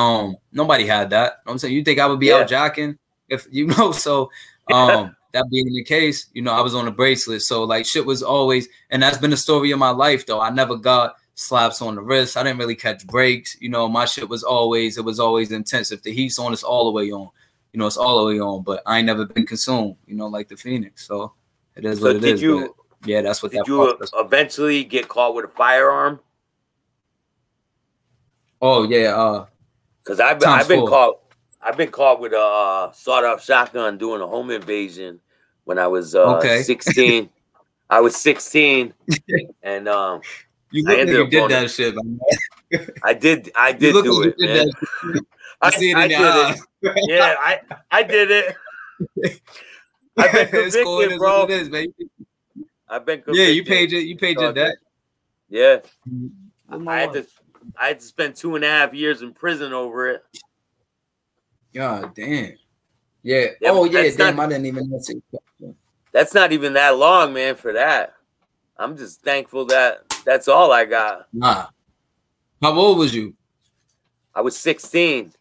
nobody had that. You know what I'm saying, you think I would be out jacking if you know, so that being the case, you know, I was on a bracelet. So like shit was always, and that's been the story of my life though. I never got slaps on the wrist. I didn't really catch breaks. You know, my shit was always intense. If the heat's on, it's all the way on. You know, it's all the way on. But I ain't never been consumed, you know, like the Phoenix. So it is what it is. Yeah, that's what did you eventually get caught with a firearm? Oh yeah, because I've been caught with a sawed-off shotgun doing a home invasion when I was 16. I was 16, and You I look like ended you up did going. that shit, man. I did You look do like it, you did man. that shit. I see it in your did eyes. it. Yeah, I did it. I've been It's cool. It convicted, is what bro. it is, man. I've been Yeah, convicted. you paid your debt. Yeah, Where's my I had wallet? to. I had to spend 2.5 years in prison over it. God damn. Yeah. Yeah, Oh but yeah, damn. I didn't even know. that's not even that long, man. For that, I'm just thankful that that's all I got. Nah. How old was you? I was 16.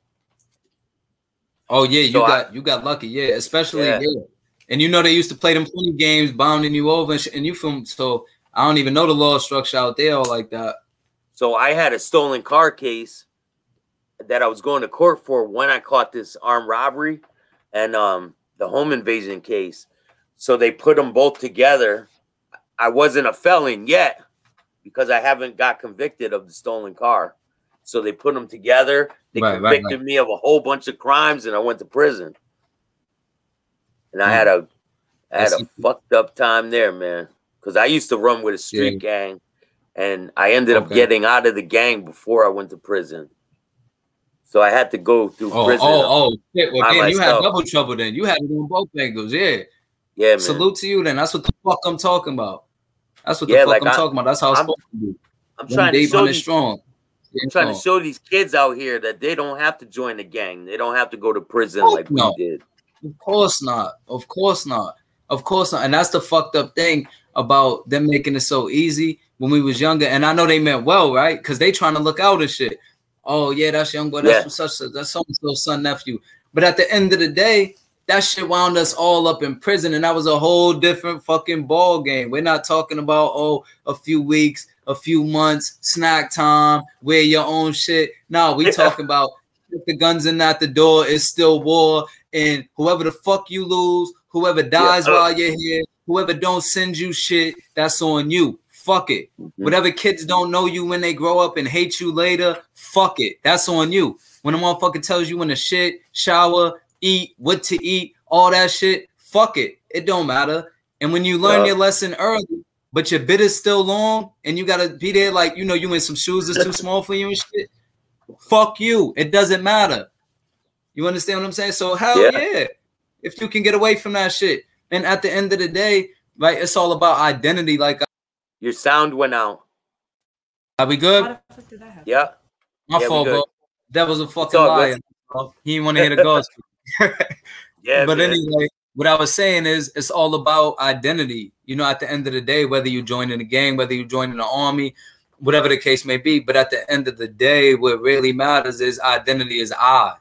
Oh yeah, So you got lucky. Yeah, especially yeah. yeah. And you know they used to play them funny games, bounding you over, and you from. So I don't even know the law structure out there all like that. So I had a stolen car case that I was going to court for when I caught this armed robbery and the home invasion case. So they put them both together. I wasn't a felon yet because I haven't got convicted of the stolen car. So they put them together. They convicted me of a whole bunch of crimes, and I went to prison. And I had a fucked up time there, man. Because I used to run with a street gang, and I ended up getting out of the gang before I went to prison. So I had to go through prison. Shit. Well, then you had double trouble. Then you had it on both angles. Yeah. Yeah, man. Salute to you. Then that's what the fuck I'm talking about. That's what the fuck I'm talking about. That's how it's supposed to be. I'm trying to show these, strong. I'm trying to show these kids out here that they don't have to join the gang. They don't have to go to prison like we did. Of course not. Of course not. Of course not. And that's the fucked up thing about them making it so easy when we was younger. And I know they meant well, right? Because they trying to look out and shit. Oh yeah, that's young boy. That's that's so-and-so son nephew. But at the end of the day, that shit wound us all up in prison, and that was a whole different fucking ball game. We're not talking about a few weeks, a few months, snack time, wear your own shit. No, we talking about if the guns are not the door, it's still war, and whoever the fuck you lose, whoever dies while you're here, whoever don't send you shit, that's on you. Fuck it. Whatever kids don't know you when they grow up and hate you later, fuck it. That's on you. When a motherfucker tells you when to shit, shower, eat, what to eat, all that shit, fuck it. It don't matter. And when you learn your lesson early, but your bit is still long and you gotta be there like, you know, you in some shoes that's too small for you and shit, fuck you. It doesn't matter. You understand what I'm saying? So hell yeah. If you can get away from that shit. And at the end of the day, right, it's all about identity. Like your sound went out. Are we good? How the fuck did that happen? Yeah. My fault, bro. That was a fucking liar. He didn't want to hear the ghost. Yeah. But anyway, what I was saying is it's all about identity. You know, at the end of the day, whether you join in a gang, whether you join in the army, whatever the case may be. But at the end of the day, what really matters is identity is I.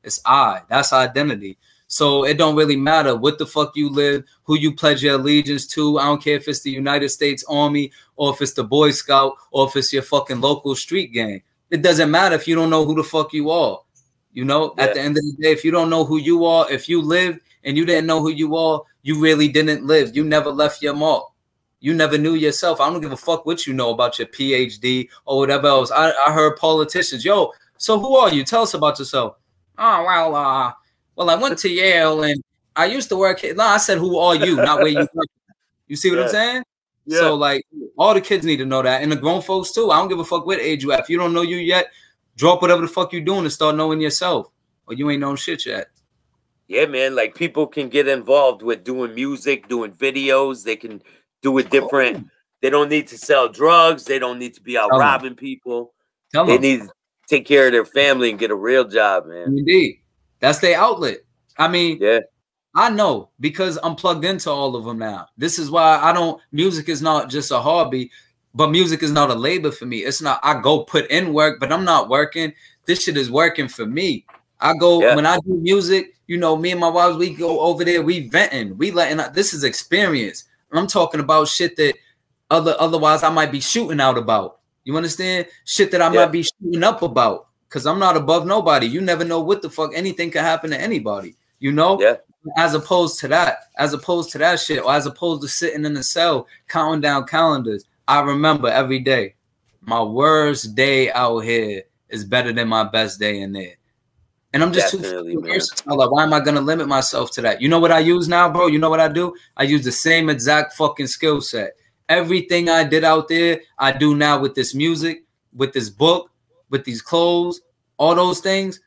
It's I. That's identity. So it don't really matter what the fuck you live, who you pledge your allegiance to. I don't care if it's the United States Army or if it's the Boy Scout or if it's your fucking local street gang. It doesn't matter if you don't know who the fuck you are. You know, at the end of the day, if you don't know who you are, if you lived and you didn't know who you are, you really didn't live. You never left your mark. You never knew yourself. I don't give a fuck what you know about your PhD or whatever else. I heard politicians, yo, so who are you? Tell us about yourself. Oh, well, I went to Yale and I used to work here. No, I said, who are you? Not where you work. You see what I'm saying? Yeah. So, like, all the kids need to know that. And the grown folks, too. I don't give a fuck what age you at. If you don't know you yet, drop whatever the fuck you're doing and start knowing yourself. Or you ain't known shit yet. Yeah, man. Like, people can get involved with doing music, doing videos. They can do it different. They don't need to sell drugs. They don't need to be out robbing people. They need to take care of their family and get a real job, man. Indeed. That's their outlet. I mean, I know because I'm plugged into all of them now. This is why music is not just a hobby, but music is not a labor for me. It's not, I go put in work, but I'm not working. This shit is working for me. I go, when I do music, you know, me and my wives, we go over there, we venting, we letting out, this is experience. I'm talking about shit that otherwise I might be shooting out about. You understand? Shit that I might be shooting up about. Because I'm not above nobody. You never know what the fuck. Anything can happen to anybody. You know? Yeah. As opposed to that shit, or as opposed to sitting in the cell counting down calendars. I remember every day, my worst day out here is better than my best day in there. And I'm just too versatile. Like, why am I gonna limit myself to that? You know what I use now, bro? You know what I do? I use the same exact fucking skill set. Everything I did out there, I do now with this music, with this book, with these clothes, all those things.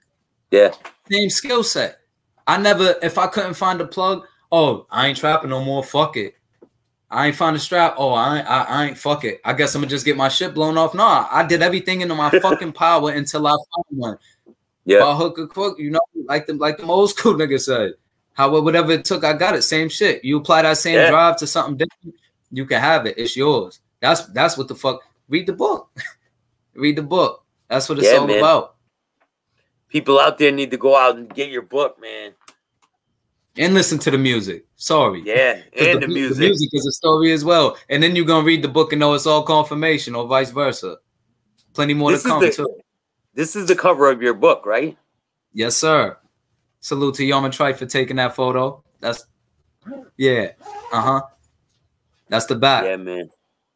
Yeah. Same skill set. I never, if I couldn't find a plug, oh, I ain't trapping no more. Fuck it. I ain't find a strap. Oh, I ain't fuck it. I guess I'm gonna just get my shit blown off. Nah, I did everything into my fucking power until I found one. Yeah. By hook or crook, you know, like the old school nigga said. However, whatever it took, I got it. Same shit. You apply that same drive to something different, you can have it. It's yours. That's what the fuck. Read the book. Read the book. That's what it's all about. People out there need to go out and get your book, man. And listen to the music. Sorry. Yeah, and the music. The music is a story as well. And then you're going to read the book and know it's all confirmation or vice versa. Plenty more to come, too. This is the cover of your book, right? Yes, sir. Salute to Yom and Trife for taking that photo. That's, yeah. Uh-huh. That's the back. Yeah, man.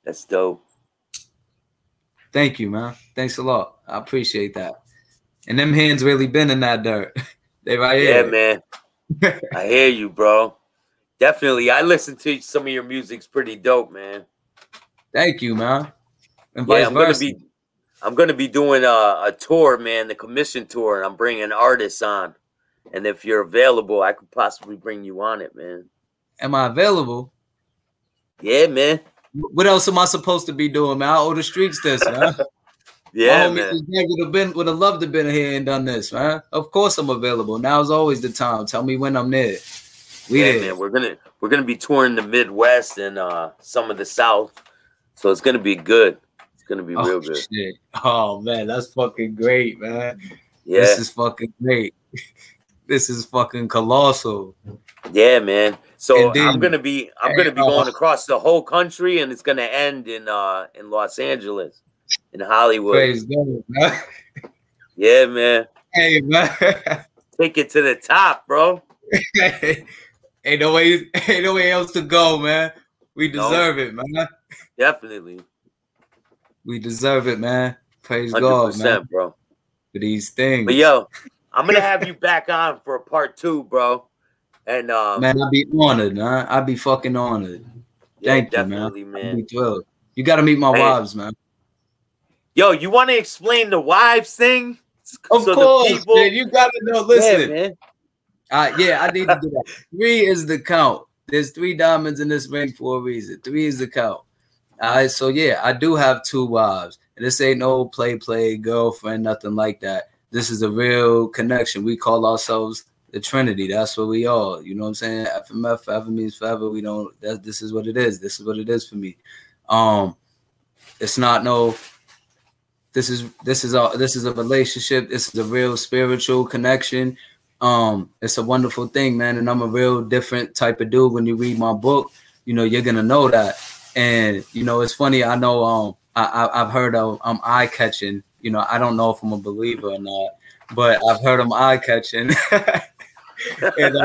That's dope. Thank you, man. Thanks a lot. I appreciate that. And them hands really been in that dirt. They right here. Yeah, man. I hear you, bro. Definitely. I listen to some of your music's pretty dope, man. Thank you, man. And yeah, I'm gonna be doing a tour, man, the commission tour, and I'm bringing artists on. And if you're available, I could possibly bring you on it, man. Am I available? Yeah, man. What else am I supposed to be doing, man? I owe the streets this, man. Yeah, man. Would have loved to been here and done this, man. Of course I'm available. Now's always the time. Tell me when I'm there. Man, we're gonna be touring the Midwest and some of the South, so it's gonna be good. It's gonna be real good. Shit. Oh man, that's fucking great, man. Yeah, this is fucking great. This is fucking colossal. Yeah, man. So I'm gonna be going across the whole country, and it's gonna end in Los Angeles, in Hollywood. Praise God, man. Yeah, man. Hey, man. Take it to the top, bro. Ain't no way else to go, man. We deserve it, man. Definitely. We deserve it, man. Praise God, man. Bro. For these things. But yo, I'm gonna have you back on for a part 2, bro. And man, I'd be honored, man. I'd be fucking honored. Thank you, man. I'd be thrilled. You gotta meet my wives, man. Yo, you want to explain the wives thing? Of course, man. You gotta know. Listen, yeah, man. I need to do that. 3 is the count. There's 3 diamonds in this ring for a reason. 3 is the count. All right, so yeah, I do have 2 wives. And this ain't no play, girlfriend, nothing like that. This is a real connection. We call ourselves the Trinity. That's what we are. You know what I'm saying? FMF, forever means forever. We don't. This is what it is. This is what it is for me. It's not no. This is a relationship. This is a real spiritual connection. It's a wonderful thing, man. And I'm a real different type of dude. When you read my book, you know, you're gonna know that. And you know, it's funny. I know I've heard of eye catching. You know, I don't know if I'm a believer or not, but I've heard I'm eye catching. And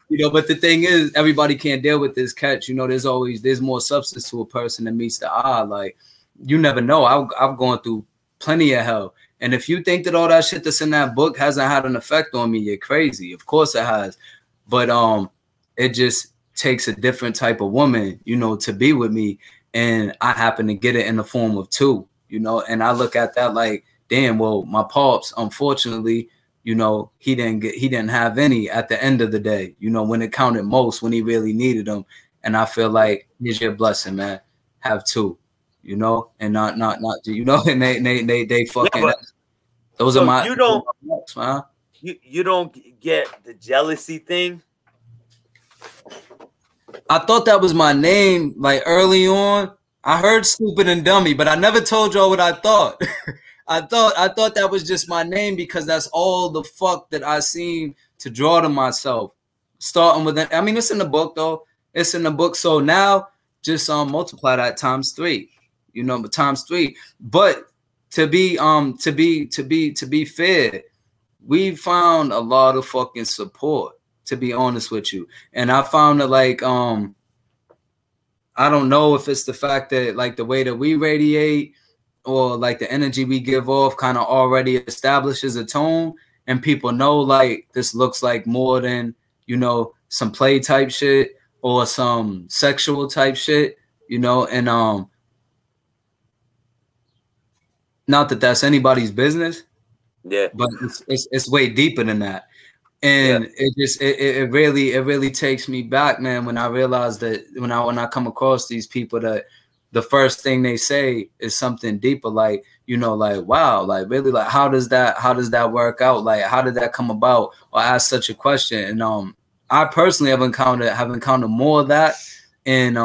you know, but the thing is, everybody can't deal with this catch. You know, there's more substance to a person than meets the eye. Like, you never know. I've gone through plenty of hell. And if you think that all that shit that's in that book hasn't had an effect on me, you're crazy. Of course it has. But it just takes a different type of woman, you know, to be with me. And I happen to get it in the form of 2, you know, and I look at that like, damn, well, my pops, unfortunately, you know, he didn't have any at the end of the day, you know, when it counted most, when he really needed them. And I feel like, here's your blessing, man. Have 2. You know, and not you know, and they fucking. Yeah, those are my. You don't get the jealousy thing. I thought that was my name, like early on. I heard stupid and dummy, but I never told y'all what I thought. I thought that was just my name because that's all the fuck that I seem to draw to myself. Starting with that, I mean, it's in the book though. It's in the book. So now just multiply that times 3. You know, but times 3. But to be fair, we found a lot of fucking support, to be honest with you. And I found that like I don't know if it's the fact that like the way that we radiate or like the energy we give off kind of already establishes a tone. and people know like this looks like more than, you know, some play type shit or some sexual type shit, you know, and not that that's anybody's business, but it's way deeper than that. And it really takes me back, man, when I realize that when I come across these people that the first thing they say is something deeper, like, you know, like, wow, like really, like how does that work out? Like how did that come about? Or ask such a question. And I personally have encountered more of that. And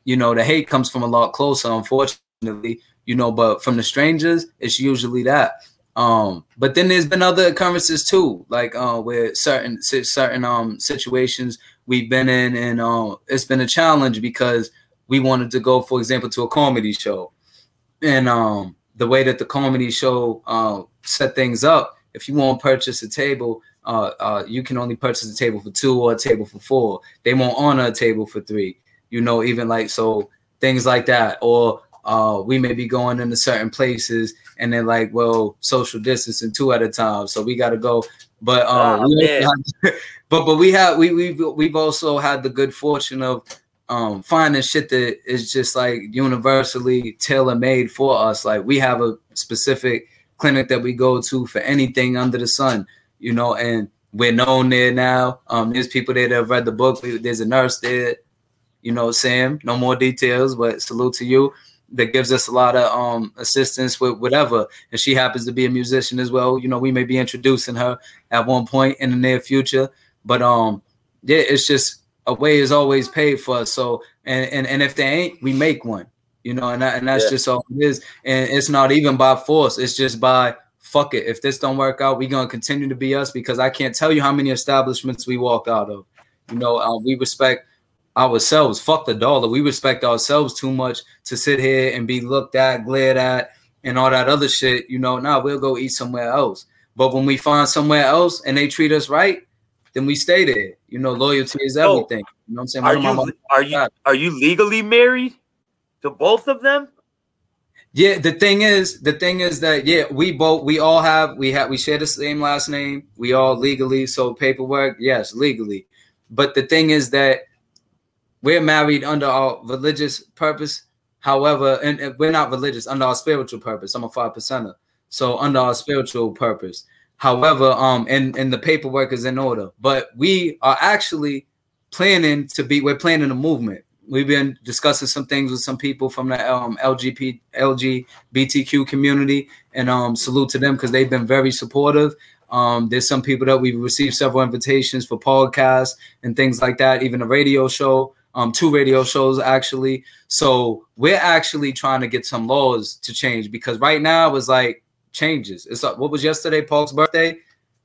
you know, the hate comes from a lot closer, unfortunately, you know, but from the strangers, it's usually that. But then there's been other occurrences too, like where certain situations we've been in, and it's been a challenge because we wanted to go, for example, to a comedy show, and the way that the comedy show set things up, if you want to purchase a table, you can only purchase a table for 2 or a table for 4. They won't honor a table for 3, you know, even like so things like that. Or we may be going into certain places and they're like, well, social distancing 2 at a time, so we got to go. But we've also had the good fortune of finding shit that is just like universally tailor-made for us. Like we have a specific clinic that we go to for anything under the sun, you know, and we're known there now. There's people there that have read the book. There's a nurse there, you know, Sam, no more details, but salute to you, that gives us a lot of assistance with whatever. And she happens to be a musician as well. You know, we may be introducing her at one point in the near future. But yeah, it's just a way is always paid for us. So and if they ain't, we make one. You know, and that's just all it is. And it's not even by force. It's just by fuck it. If this don't work out, we're gonna continue to be us, because I can't tell you how many establishments we walk out of. You know, we respect ourselves. Fuck the dollar. We respect ourselves too much to sit here and be looked at, glared at, and all that other shit. You know, we'll go eat somewhere else. But when we find somewhere else and they treat us right, then we stay there. You know, loyalty is everything. You know what I'm saying? Are you legally married to both of them? Yeah, the thing is that we share the same last name. We all legally, so paperwork, yes, legally. But the thing is that we're married under our religious purpose. However, and we're not religious, under our spiritual purpose. I'm a 5%er. So under our spiritual purpose. However, and the paperwork is in order. But we are actually planning a movement. We've been discussing some things with some people from the LGBTQ community, and salute to them because they've been very supportive. There's some people that we've received several invitations for podcasts and things like that, even a radio show. 2 radio shows actually. So we're actually trying to get some laws to change, because right now it's like changes. It's like, what was yesterday, Paul's birthday?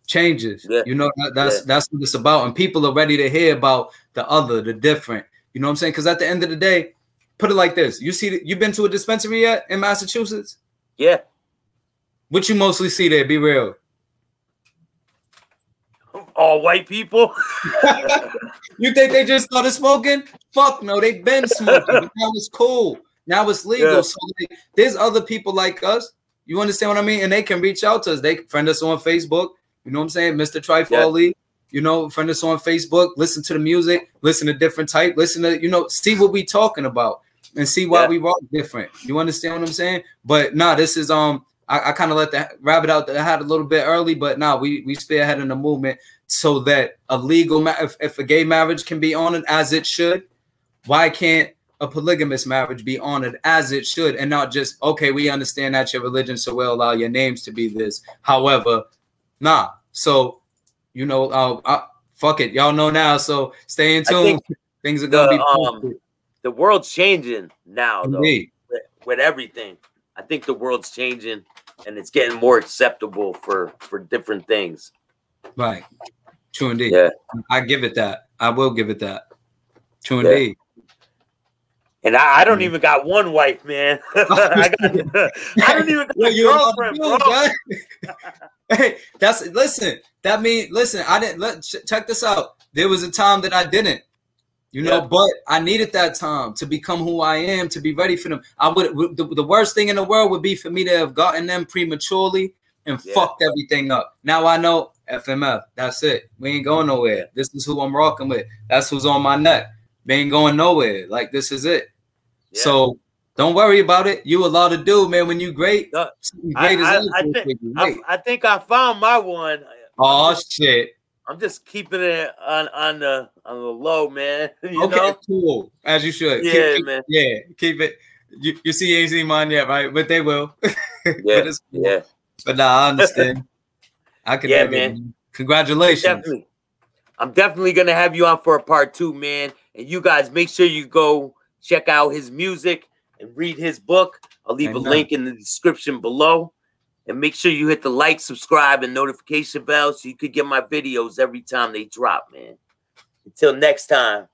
Changes. Yeah. You know, that's what it's about. And people are ready to hear about the different. You know what I'm saying? Because at the end of the day, put it like this. You've been to a dispensary yet in Massachusetts? Yeah. What you mostly see there? Be real. All white people. You think they just started smoking? Fuck no, they've been smoking. Now it's cool. Now it's legal. Yeah. So there's other people like us. You understand what I mean? And they can reach out to us. They friend us on Facebook. You know what I'm saying? Mr. Trife, you know, friend us on Facebook. Listen to the music. Listen to different type. Listen to, you know, see what we talking about and see why we rock different. You understand what I'm saying? But this is I kind of let the rabbit out the hat a little bit early, but we spearheading the movement so that a legal if a gay marriage can be honored as it should, why can't a polygamous marriage be honored as it should, and not just, okay, we understand that's your religion, so we'll allow your names to be this. However, so you know, fuck it, y'all know now. So stay in tune. Things are gonna be. The world's changing now, though, with everything. I think the world's changing, and it's getting more acceptable for different things. Right. True indeed. Yeah. I give it that. I will give it that. True indeed. And I don't even got one wife, man. I don't even got a girlfriend, bro. Hey, listen, I didn't check this out. There was a time that I didn't. You know, but I needed that time to become who I am, to be ready for them. The worst thing in the world would be for me to have gotten them prematurely and fucked everything up. Now I know FMF. That's it. We ain't going nowhere. This is who I'm rocking with. That's who's on my neck. We ain't going nowhere. Like, this is it. Yeah. So don't worry about it. You allowed to do, man. When you great, I think I found my one. Oh shit! I'm just keeping it on the low, man. You okay, know? Cool. As you should. Yeah, man. Yeah, keep it. You see, you ain't seen mine yet, right? But they will. Yeah, but cool. Yeah. But nah, I understand. I can. Yeah, man. Congratulations. I'm definitely gonna have you on for a part 2, man. And you guys make sure you go check out his music and read his book. I'll leave a link in the description below. And make sure you hit the like, subscribe, and notification bell so you could get my videos every time they drop, man. Until next time.